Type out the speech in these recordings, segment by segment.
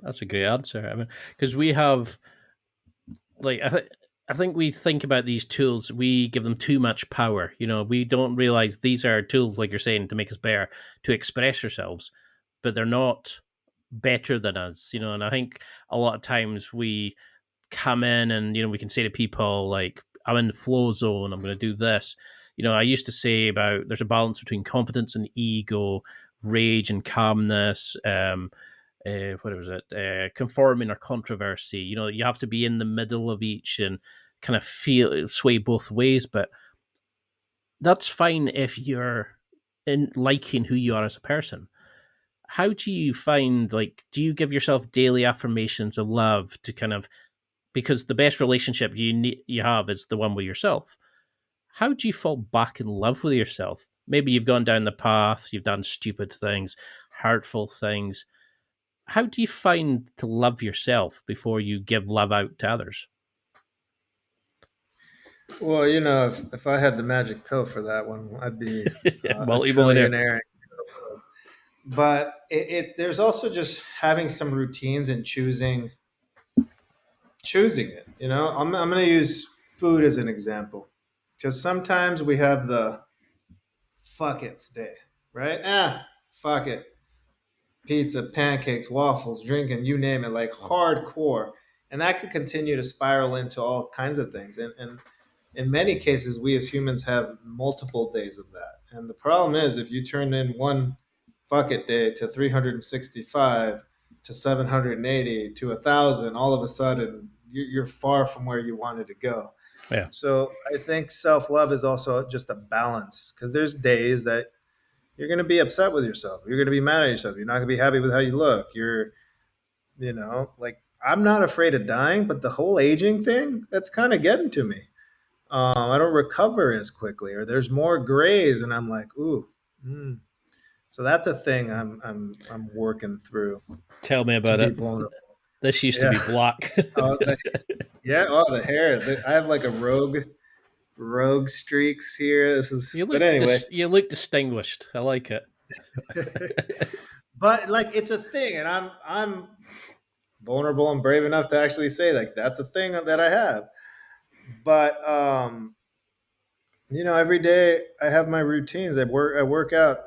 That's a great answer. I mean, because we have like I think we think about these tools, we give them too much power. You know, we don't realize these are tools, like you're saying, to make us better, to express ourselves, but they're not better than us. You know, and I think a lot of times we come in and we can say to people like, I'm in the flow zone, I'm going to do this. I used to say about there's a balance between confidence and ego, rage and calmness, what was it, conforming or controversy. You have to be in the middle of each and kind of feel sway both ways. But that's fine if you're in liking who you are as a person. How do you find, like, do you give yourself daily affirmations of love to kind of, because the best relationship you have is the one with yourself. How do you fall back in love with yourself? Maybe you've gone down the path, you've done stupid things, hurtful things. How do you find to love yourself before you give love out to others? Well, if I had the magic pill for that one, I'd be a Multi-millionaire. trillionaire. But there's also just having some routines and choosing it. I'm going to use food as an example because sometimes we have the fuck it's day, right? Fuck it, pizza, pancakes, waffles, drinking, you name it, like hardcore. And that could continue to spiral into all kinds of things. And in many cases, we as humans have multiple days of that. And the problem is, if you turn in one fuck it day to 365 to 780 to 1,000, all of a sudden you're far from where you wanted to go. Yeah. So I think self love is also just a balance because there's days that you're going to be upset with yourself. You're going to be mad at yourself. You're not going to be happy with how you look. Like I'm not afraid of dying, but the whole aging thing, that's kind of getting to me. I don't recover as quickly, or there's more grays, and I'm like, ooh. Mm. So that's a thing I'm working through Tell me to about be it. vulnerable. This used to Yeah. be black. Oh, yeah. Oh, the hair. I have like a rogue streaks here. But anyway. You look distinguished. I like it. But like it's a thing, and I'm vulnerable and brave enough to actually say like that's a thing that I have. But every day I have my routines. I work out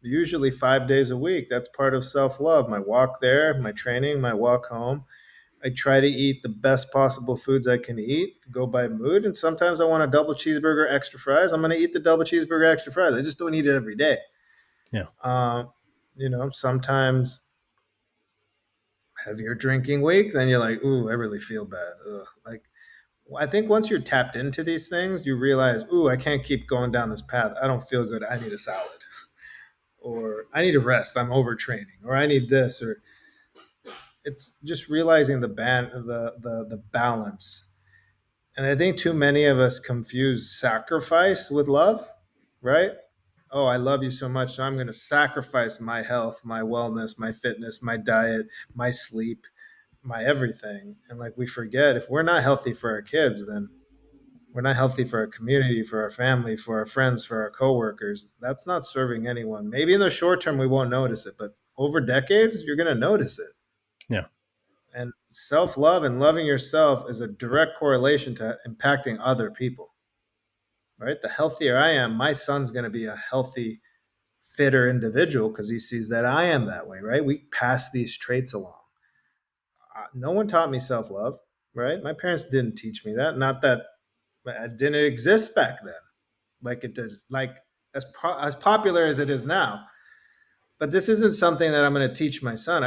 usually 5 days a week. That's part of self love. My walk there, my training, my walk home. I try to eat the best possible foods I can eat, go by mood. And sometimes I want a double cheeseburger, extra fries. I'm going to eat the double cheeseburger, extra fries. I just don't eat it every day. Yeah. Um, sometimes heavier drinking week, then you're like, ooh, I really feel bad. Ugh. Like, I think once you're tapped into these things, you realize, ooh, I can't keep going down this path. I don't feel good. I need a salad. Or I need a rest. I'm overtraining. Or I need this. Or it's just realizing the balance. And I think too many of us confuse sacrifice with love, right? Oh, I love you so much, so I'm going to sacrifice my health, my wellness, my fitness, my diet, my sleep, my everything. And like we forget, if we're not healthy for our kids, then we're not healthy for our community, for our family, for our friends, for our coworkers. That's not serving anyone. Maybe in the short term we won't notice it, but over decades you're going to notice it. Yeah. And self love and loving yourself is a direct correlation to impacting other people, right? The healthier I am, my son's going to be a healthy, fitter individual because he sees that I am that way, right? We pass these traits along. No one taught me self love, right? My parents didn't teach me that. Not that it didn't exist back then, like it does, like as popular as it is now. But this isn't something that I'm going to teach my son.